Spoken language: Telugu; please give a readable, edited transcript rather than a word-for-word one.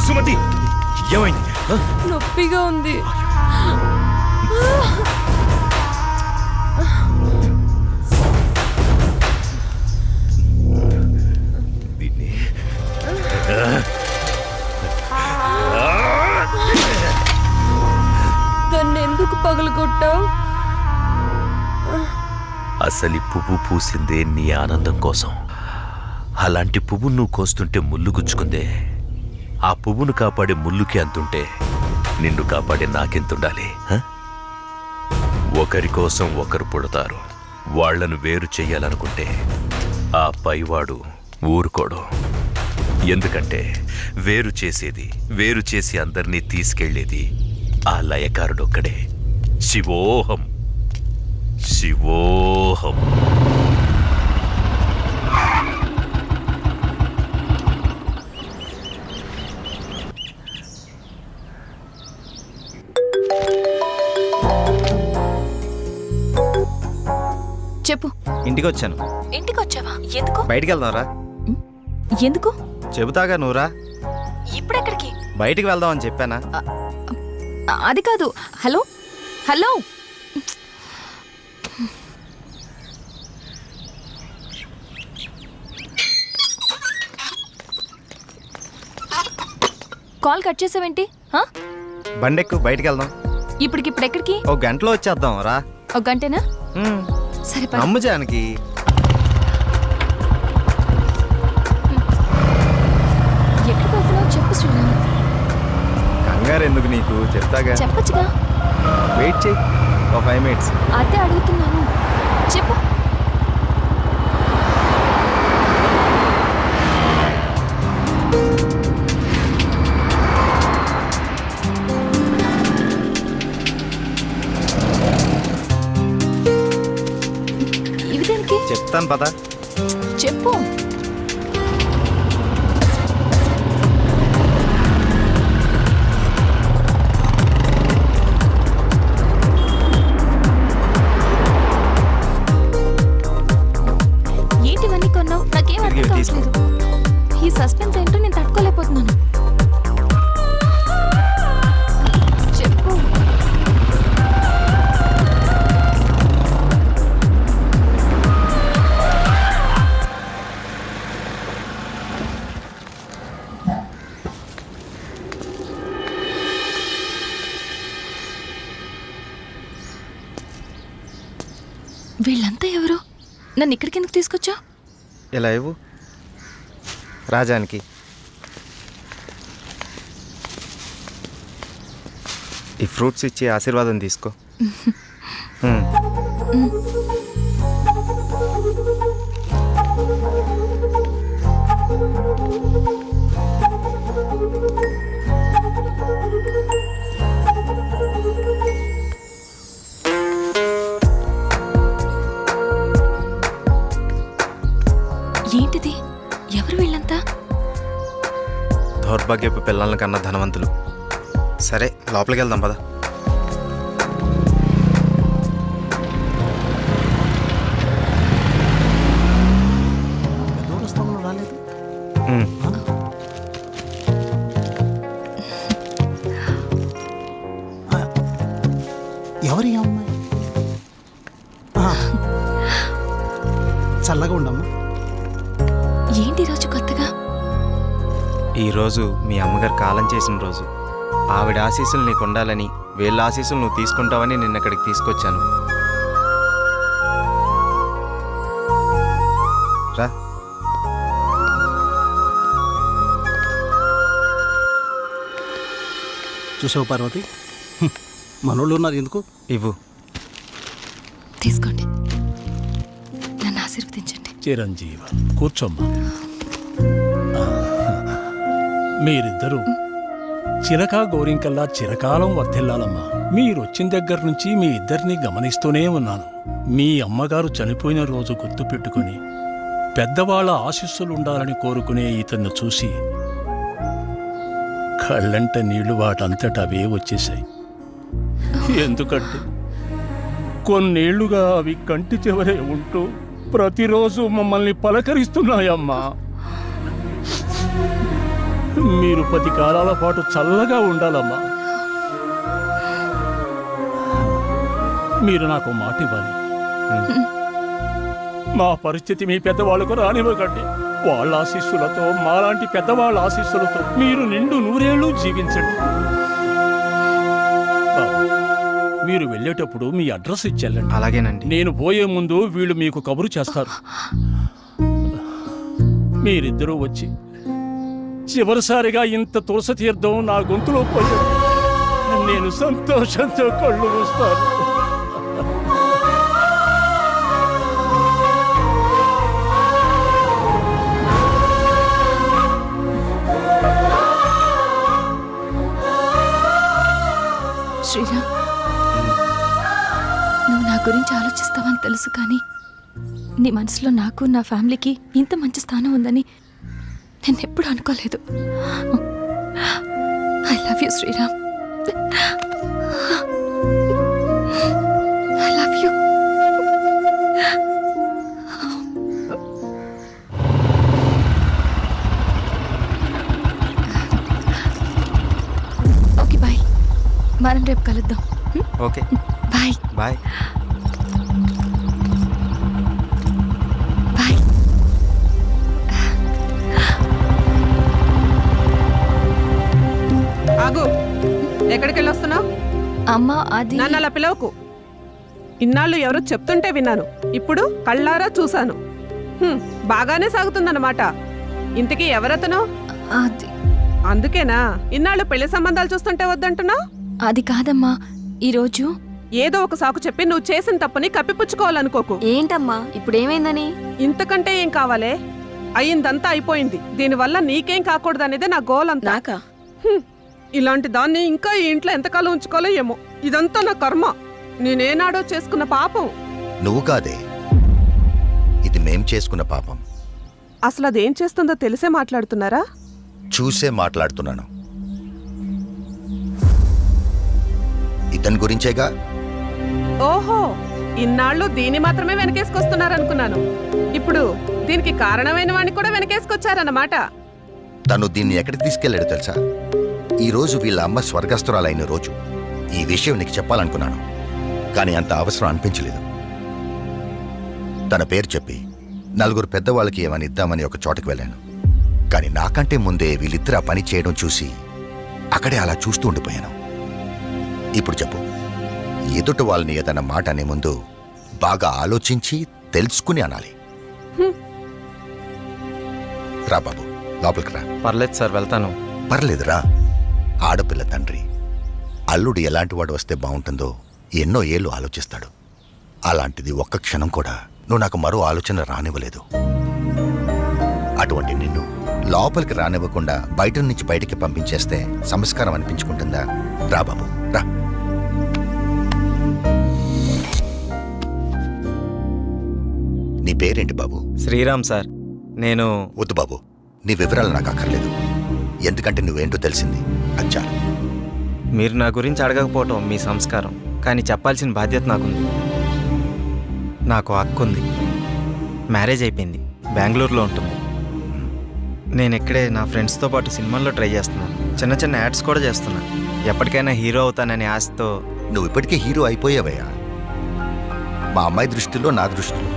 సుమతి, ఏమైంది? నొప్పిగా ఉంది. దాన్ని ఎందుకు పగలగొట్టావు? అసలు పువ్వు పూసిందే నీ ఆనందం కోసం. అలాంటి పువ్వు నువ్వు కోస్తుంటే ముళ్ళు గుచ్చుకుందే. ఆ పువ్వును కాపాడే ముళ్ళుకి అంతుంటే నిన్ను కాపాడే నాకెంతుండాలి? ఒకరి కోసం ఒకరు పుడతారు. వాళ్లను వేరు చెయ్యాలనుకుంటే ఆ పైవాడు ఊరుకోడు. ఎందుకంటే వేరు చేసి అందరినీ తీసుకెళ్లేది ఆ లయకారుడొక్కడే. శివోహం శివోహం. చెప్పు. ఇంటికి వచ్చాను. ఇంటికి వచ్చావా? ఎందుకు? బయటికి వెళ్దాంరా. ఎందుకు? చెబుతాగా, నువ్వురా. ఇప్పుడెక్కడికి? బయటికి వెళ్దాం అని చెప్పానా? అది కాదు. హలో హలో, కాల్ కట్ చేసావేంటి? బండెక్కు, బయటికి వెళ్దాం. ఇప్పటికిప్పుడు ఎక్కడికి? ఒక గంటలో వచ్చేద్దాం రా. ఒక గంటేనా? సరే పద. నమ్ము జానకి. ఎక్కడికి వెళ్తున్నావు చెప్పు శ్రీరామ్. కంగారు ఎందుకు నీకు, చెప్తాగా. చెప్పచ్చుగా. వెయిట్ చేయి, ఒక 5 minutes. అదే అడుగుతున్నాను, చెప్పు. ఇవి దేనికి? చెప్తాను పద. చెప్పు. ఏంటివన్నీ కొన్నావు? నాకేం అర్థం కావట్లేదు. ఈ సస్పెన్స్ ఏంటో నేను తట్టుకోలేకపోతున్నాను. చెప్పు. వీళ్ళంతా ఎవరు? నన్ను ఇక్కడికి ఎందుకు తీసుకొచ్చా? ఇలా ఇవ్వు రాజానికి. ఈ ఫ్రూట్స్ ఇచ్చి ఆశీర్వాదం తీసుకో. ఏంటిది? ఎవరు వీళ్ళంతా? దౌర్భాగ్యపు పిల్లల కన్నా ధనవంతులు. సరే లోపలికి వెళ్దాం పద. ఎవరి అమ్మాయి? చల్లగా ఉండమ్మా. ఏంటి రోజు కొత్తగా? ఈరోజు మీ అమ్మగారు కాలం చేసిన రోజు. ఆవిడ ఆశీస్సులు నీకు ఉండాలని, వీళ్ళ ఆశీస్సులు నువ్వు తీసుకుంటావని నిన్న ఇక్కడికి తీసుకొచ్చాను. రా. చూసావు పార్వతి, మనోళ్ళు ఉన్నారు ఎందుకు? ఇవ్వు. తీసుకోండి, నన్ను ఆశీర్వదించండి. చిరంజీవ, కూర్చోమ్మా. మీరిద్దరూ చిలకా గోరింకల్లా చిరకాలం వర్ధిల్లాలమ్మా. మీరొచ్చిన దగ్గర నుంచి మీ ఇద్దరిని గమనిస్తూనే ఉన్నాను. మీ అమ్మగారు చనిపోయిన రోజు గుర్తు పెట్టుకుని పెద్దవాళ్ల ఆశీస్సులుండాలని కోరుకునే ఇతన్ని చూసి కళ్ళంట నీళ్లు వాటంతట అవే వచ్చేశాయి. ఎందుకంటే కొన్నేళ్లుగా అవి కంటి చివరే ఉంటూ ప్రతిరోజు మమ్మల్ని పలకరిస్తున్నాయమ్మా. మీరు 10 కాలాల పాటు చల్లగా ఉండాలమ్మా. మీరు నాకు మాట ఇవ్వాలి. మా పరిస్థితి మీ పెద్దవాళ్ళకు రానివ్వకండి. వాళ్ళ ఆశీస్సులతో, మాలాంటి పెద్దవాళ్ళ ఆశీస్సులతో మీరు నిండు 100 ఏళ్ళు జీవించండి. బాబు, మీరు వెళ్ళేటప్పుడు మీ అడ్రస్ ఇచ్చెళ్ళండి. అలాగేనండి. నేను పోయే ముందు వీళ్ళు మీకు కబురు చేస్తారు. మీరిద్దరూ వచ్చి చివరిసారిగా ఇంత తులసి తీర్థం నా గొంతులో పోయారు. నేను సంతోషంతో కళ్ళు మూస్తాను. శ్రీరామ్, నువ్వు నా గురించి ఆలోచిస్తావని తెలుసు, కానీ నీ మనసులో నాకు, నా ఫ్యామిలీకి ఇంత మంచి స్థానం ఉందని నేను ఎప్పుడు అనుకోలేదు. I love you Sriram. I love you. Okay bye, మనం రేపు కలుద్దాం. Okay bye bye. బాయ్. ఆగు, ఎక్కడికి వెళ్ళొస్తున్నావు? అమ్మా, అది నన్ను అలా పిలవకు. ఇన్నాళ్ళు ఎవరో చెప్తుంటే విన్నాను, ఇప్పుడు కళ్ళారా చూశాను. బాగానే సాగుతుందన్నమాట. ఇంతకీ ఎవరతను? అది అందుకేనా ఇన్నాళ్ళు పెళ్లి సంబంధాలు చూస్తుంటే వద్దంటున్నావు? అది కాదమ్మా, ఈరోజు ఏదో ఒక సాకు చెప్పి నువ్వు చేసిన తప్పుని కప్పిపుచ్చుకోవాలనుకోకు. ఏంటమ్మా ఇప్పుడు ఏమైందని? ఇంతకంటే ఏం కావాలే? అయిందంతా అయిపోయింది. దీనివల్ల నీకేం కాకూడదనేదే నా గోల్ అంతా. నాకా? ఇలాంటి దాన్ని ఇంకా ఈ ఇంట్లో ఎంతకాలం ఉంచుకోవాలో ఏమో. ఇదంతా నా కర్మ. నేనేనాడో చేసుకున్న పాపం. నువ్వు కాదే, ఇది మేం చేసుకున్న పాపం. అసలు అదేం చేస్తుందో తెలిసే మాట్లాడుతున్నారా? చూసే మాట్లాడుతున్నాను. ఇతని గురించేగా. ఓహో, ఇన్నాళ్ళు దీన్ని మాత్రమే వెనకేసుకొస్తున్నారనుకున్నాను. ఇప్పుడు దీనికి కారణమైన వాడిని కూడా వెనకేసుకొచ్చారన్నమాట. తను దీన్ని ఎక్కడికి తీసుకెళ్లాడు తెలుసా? ఈ రోజు వీళ్ళ అమ్మ స్వర్గస్థురాలైన రోజు. ఈ విషయం నీకు చెప్పాలనుకున్నాను, కానీ అంత అవసరం అనిపించలేదు. తన పేరు చెప్పి 4 పెద్దవాళ్ళకి ఏమని ఇద్దామని ఒక చోటకి వెళ్ళాను. కానీ నాకంటే ముందే వీళ్ళిద్దరు ఆ పని చేయడం చూసి అక్కడే అలా చూస్తూ ఉండిపోయాను. ఇప్పుడు చెప్పు, ఎదుటి వాళ్ళని ఏదన్నా మాట అనే ముందు బాగా ఆలోచించి తెలుసుకుని అనాలి. రా బాబు, లోపలికి రా. పర్లేదు సార్, వెళ్తాను. పర్లేదురా. ఆడపిల్ల తండ్రి, అల్లుడు ఎలాంటి వాడు వస్తే బాగుంటుందో ఎన్నో ఏళ్ళు ఆలోచిస్తాడు. అలాంటిది ఒక్క క్షణం కూడా నువ్వు నాకు మరో ఆలోచన రానివ్వలేదు. అటువంటి నిన్ను లోపలికి రానివ్వకుండా బయట నుంచి బయటికి పంపించేస్తే సంస్కారం అనిపించుకుంటుందా? రా బాబు, రా. నీ పేరేంటి బాబు? శ్రీరామ్ సార్. నేను వద్దు బాబు, నీ వివరాలు నాకు అక్కర్లేదు. ఎందుకంటే నువ్వేంటో తెలిసింది, అచ్చారు. మీరు నా గురించి అడగకపోవటం మీ సంస్కారం, కానీ చెప్పాల్సిన బాధ్యత నాకుంది. నాకు హక్కు ఉంది. మ్యారేజ్ అయిపోయింది, బెంగళూరులో ఉంటుంది. నేను ఇక్కడే నా ఫ్రెండ్స్తో పాటు సినిమాల్లో ట్రై చేస్తున్నాను. చిన్న చిన్న యాడ్స్ కూడా చేస్తున్నాను. ఎప్పటికైనా హీరో అవుతాననే ఆశతో. నువ్వు ఇప్పటికే హీరో అయిపోయావయ్యా. మా అమ్మాయి దృష్టిలో, నా దృష్టిలో